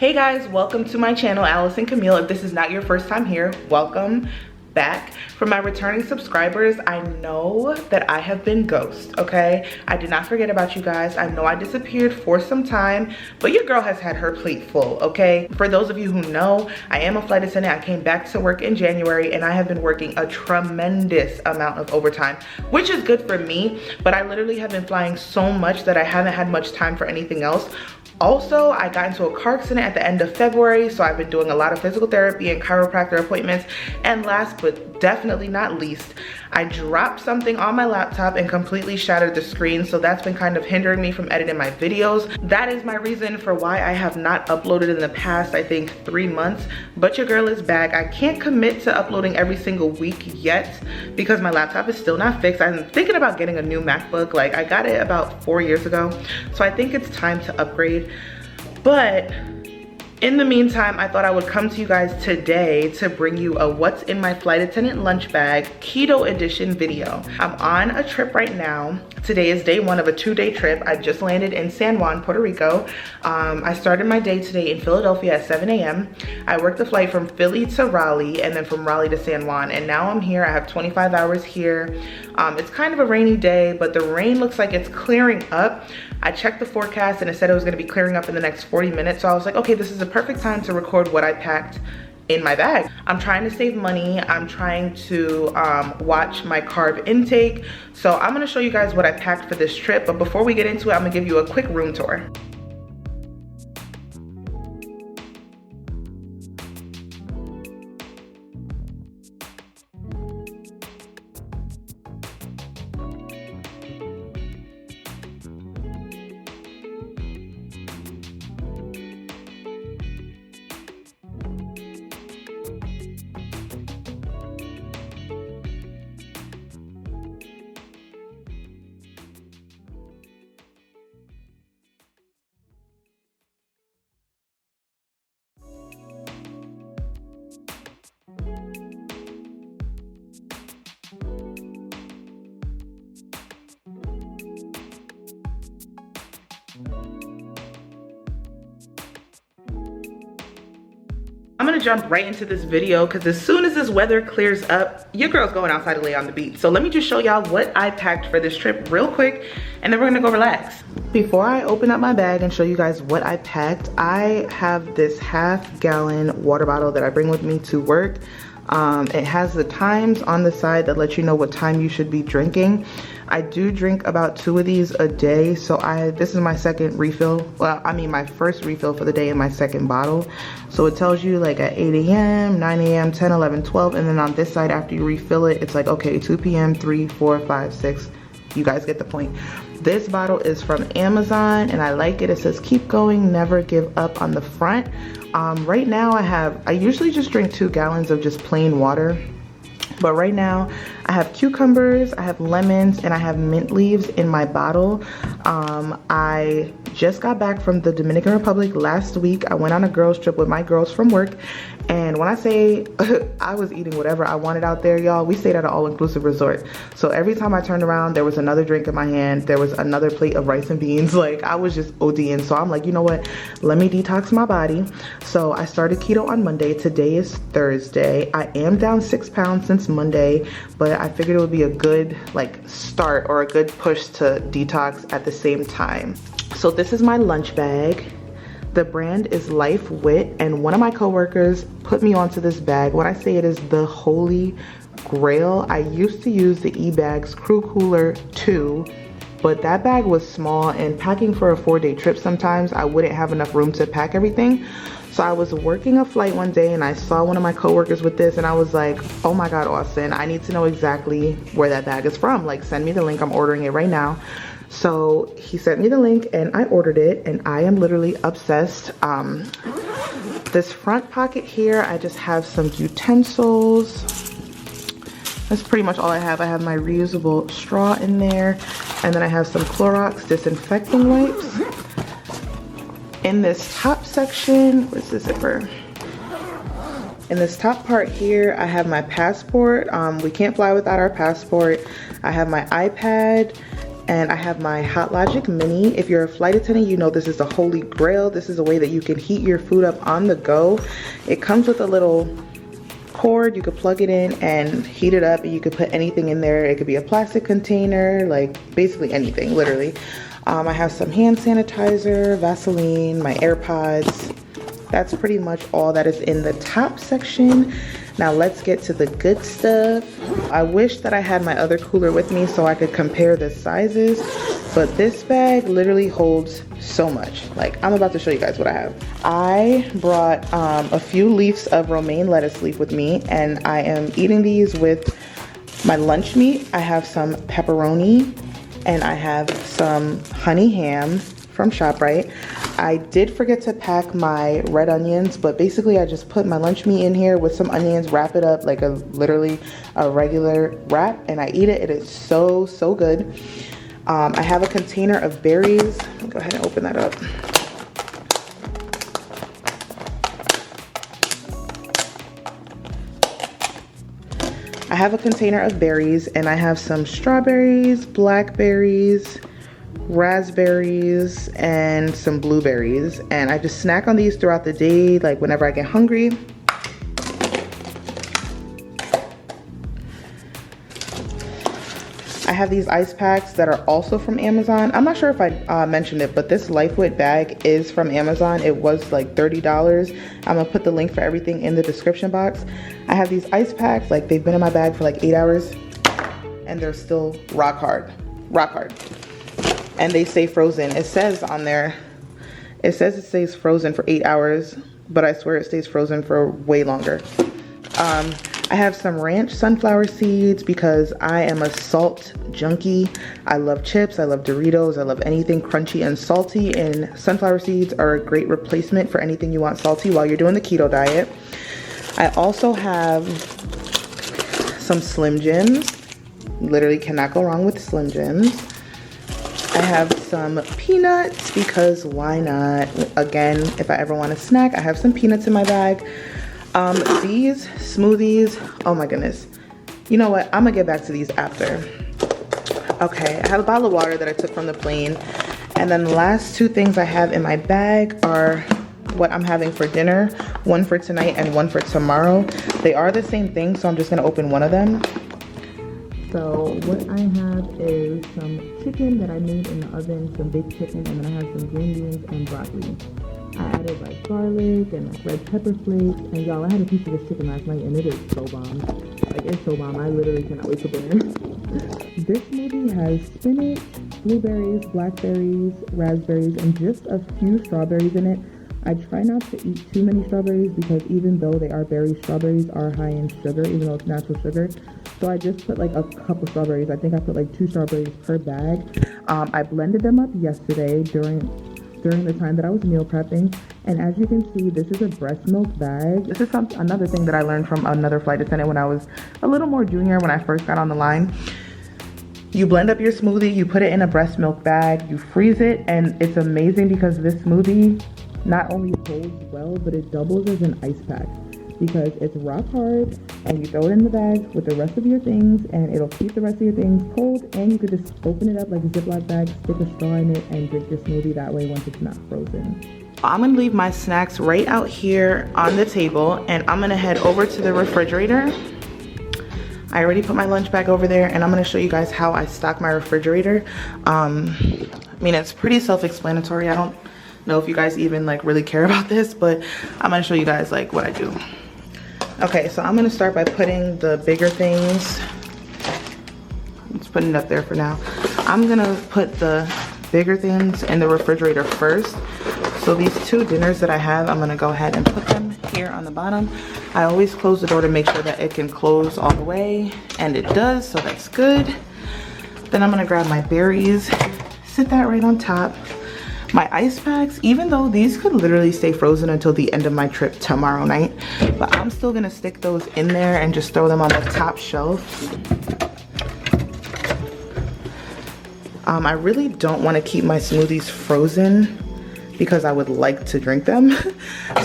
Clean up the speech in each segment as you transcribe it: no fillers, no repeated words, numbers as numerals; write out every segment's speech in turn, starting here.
Hey guys, welcome to my channel, Alice and Camille. If this is not your first time here, welcome back. For my returning subscribers, I know that I have been ghost, okay? I did not forget about you guys. I know I disappeared for some time, but your girl has had her plate full, okay? For those of you who know, I am a flight attendant. I came back to work in January and I have been working a tremendous amount of overtime, which is good for me, but I literally have been flying so much that I haven't had much time for anything else. Also, I got into a car accident at the end of February, so I've been doing a lot of physical therapy and chiropractor appointments. And last but definitely not least, I dropped something on my laptop and completely shattered the screen, so that's been kind of hindering me from editing my videos. That is my reason for why I have not uploaded in the past, I think, 3 months, but your girl is back. I can't commit to uploading every single week yet because my laptop is still not fixed. I'm thinking about getting a new MacBook. Like, I got it about 4 years ago, so I think it's time to upgrade. But in the meantime, I thought I would come to you guys today to bring you a what's in my flight attendant lunch bag keto edition video. I'm on a trip right now. Today is day 1 of a 2-day trip. I just landed in San Juan, Puerto Rico. I started my day today in Philadelphia at 7 a.m. I worked the flight from Philly to Raleigh and then from Raleigh to San Juan. And now I'm here. I have 25 hours here. It's kind of a rainy day, but the rain looks like it's clearing up. I checked the forecast and it said it was going to be clearing up in the next 40 minutes. So I was like, okay, this is the perfect time to record what I packed in my bag. I'm trying to save money. I'm trying to watch my carb intake. So I'm going to show you guys what I packed for this trip. But before we get into it, I'm going to give you a quick room tour. I'm gonna jump right into this video because as soon as this weather clears up, your girl's going outside to lay on the beach. So let me just show y'all what I packed for this trip real quick, and then we're gonna go relax. Before I open up my bag and show you guys what I packed, I have this half-gallon water bottle that I bring with me to work. It has the times on the side that let you know what time you should be drinking. I do drink about 2 of these a day, so this is my second refill. Well, I mean my first refill for the day and my second bottle. So it tells you like at 8 a.m., 9 a.m., 10, 11, 12, and then on this side after you refill it, it's like, okay, 2 p.m., 3, 4, 5, 6. You guys get the point. This bottle is from Amazon and I like it. It says keep going, never give up on the front. Right now I usually just drink 2 gallons of just plain water. But right now I have cucumbers, I have lemons, and I have mint leaves in my bottle. I just got back from the Dominican Republic last week. I went on a girls trip with my girls from work. And when I say I was eating whatever I wanted out there, y'all, we stayed at an all-inclusive resort. So every time I turned around, there was another drink in my hand. There was another plate of rice and beans. Like, I was just ODing. So I'm like, you know what? Let me detox my body. So I started keto on Monday. Today is Thursday. I am down 6 pounds since Monday, but I figured it would be a good like start or a good push to detox at the same time. So this is my lunch bag. The brand is Life Wit, and one of my coworkers put me onto this bag. When I say it is the holy grail, I used to use the eBags Crew Cooler 2, but that bag was small, and packing for a 4-day trip sometimes I wouldn't have enough room to pack everything. So I was working a flight one day and I saw one of my coworkers with this and I was like, oh my God, Austin, I need to know exactly where that bag is from. Like, send me the link, I'm ordering it right now. So he sent me the link and I ordered it and I am literally obsessed. This front pocket here, I just have some utensils. That's pretty much all I have. I have my reusable straw in there, and then I have some Clorox disinfecting wipes. In this top section, where's the zipper? In this top part here, I have my passport. We can't fly without our passport. I have my iPad, And I have my Hot Logic Mini. If you're a flight attendant, you know this is the holy grail. This is a way that you can heat your food up on the go. It comes with a little cord. You could plug it in and heat it up, and you could put anything in there. It could be a plastic container, like basically anything, literally. I have some hand sanitizer, Vaseline, my AirPods. That's pretty much all that is in the top section. Now let's get to the good stuff. I wish that I had my other cooler with me so I could compare the sizes, but this bag literally holds so much. Like, I'm about to show you guys what I have. I brought a few leaves of romaine lettuce leaf with me, and I am eating these with my lunch meat. I have some pepperoni, and I have some honey ham from ShopRite. I did forget to pack my red onions, but basically I just put my lunch meat in here with some onions, wrap it up like literally a regular wrap, and I eat it. It is so, so good. I have a container of berries. Let me go ahead and open that up. I have a container of berries, and I have some strawberries, blackberries, raspberries, and some blueberries, and I just snack on these throughout the day, like whenever I get hungry. I have these ice packs that are also from Amazon. I'm not sure if I mentioned it, but this LifeWit bag is from Amazon. It was like $30. I'm gonna put the link for everything in the description box. I have these ice packs, like they've been in my bag for like 8 hours, and they're still rock hard. And they stay frozen. It says on there, it says it stays frozen for 8 hours, but I swear it stays frozen for way longer. I have some ranch sunflower seeds because I am a salt junkie. I love chips, I love Doritos, I love anything crunchy and salty, and sunflower seeds are a great replacement for anything you want salty while you're doing the keto diet. I also have some Slim Jims. Literally cannot go wrong with Slim Jims. I have some peanuts because why not? Again, if I ever want a snack, I have some peanuts in my bag. These smoothies, oh my goodness. You know what? I'm gonna get back to these after. Okay, I have a bottle of water that I took from the plane. And then the last two things I have in my bag are what I'm having for dinner. One for tonight and one for tomorrow. They are the same thing, so I'm just gonna open one of them. So what I have is some chicken that I made in the oven, some baked chicken, and then I have some green beans and broccoli. I added like garlic and like red pepper flakes, and y'all, I had a piece of this chicken last night and it is so bomb. Like, it's so bomb. I literally cannot wait for dinner. This smoothie has spinach, blueberries, blackberries, raspberries, and just a few strawberries in it. I try not to eat too many strawberries because even though they are berries, strawberries are high in sugar, even though it's natural sugar. So I just put like a cup of strawberries. I think I put like 2 strawberries per bag. I blended them up yesterday during the time that I was meal prepping. And as you can see, this is a breast milk bag. This is another thing that I learned from another flight attendant when I was a little more junior, when I first got on the line. You blend up your smoothie, you put it in a breast milk bag, you freeze it, and it's amazing because this smoothie not only holds well, but it doubles as an ice pack because it's rock hard, and you throw it in the bag with the rest of your things, and it'll keep the rest of your things cold, and you could just open it up like a Ziploc bag, stick a straw in it, and drink your smoothie that way once it's not frozen. I'm gonna leave my snacks right out here on the table, and I'm gonna head over to the refrigerator. I already put my lunch bag over there, and I'm gonna show you guys how I stock my refrigerator. I mean, it's pretty self-explanatory. I don't know if you guys even like really care about this, but I'm gonna show you guys like what I do. Okay, so I'm gonna start by putting the bigger things. Let's put it up there for now. I'm gonna put the bigger things in the refrigerator first. So these 2 dinners that I have, I'm gonna go ahead and put them here on the bottom. I always close the door to make sure that it can close all the way, and it does, so that's good. Then I'm gonna grab my berries, sit that right on top. My ice packs, even though these could literally stay frozen until the end of my trip tomorrow night, but I'm still gonna stick those in there and just throw them on the top shelf. I really don't want to keep my smoothies frozen because I would like to drink them.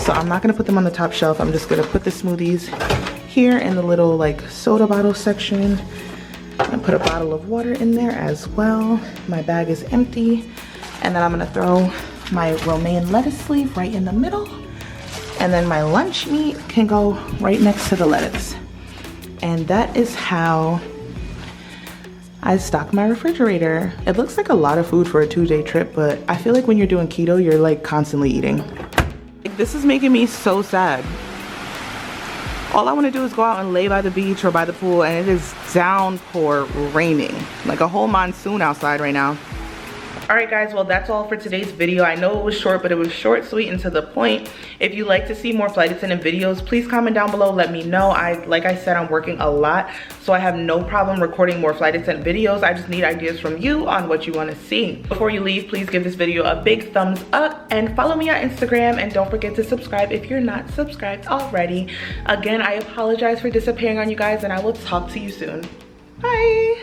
So I'm not gonna put them on the top shelf. I'm just gonna put the smoothies here in the little like soda bottle section. I'm gonna put a bottle of water in there as well. My bag is empty. And then I'm gonna throw my romaine lettuce leaf right in the middle. And then my lunch meat can go right next to the lettuce. And that is how I stock my refrigerator. It looks like a lot of food for a 2-day trip, but I feel like when you're doing keto, you're like constantly eating. Like, this is making me so sad. All I want to do is go out and lay by the beach or by the pool, and it is downpour raining. Like a whole monsoon outside right now. All right guys, well that's all for today's video. I know it was short, but it was short, sweet, and to the point. If you'd like to see more flight attendant videos, please comment down below, let me know. Like I said, I'm working a lot, so I have no problem recording more flight attendant videos. I just need ideas from you on what you want to see. Before you leave, please give this video a big thumbs up and follow me on Instagram, and don't forget to subscribe if you're not subscribed already. Again, I apologize for disappearing on you guys, and I will talk to you soon. Bye.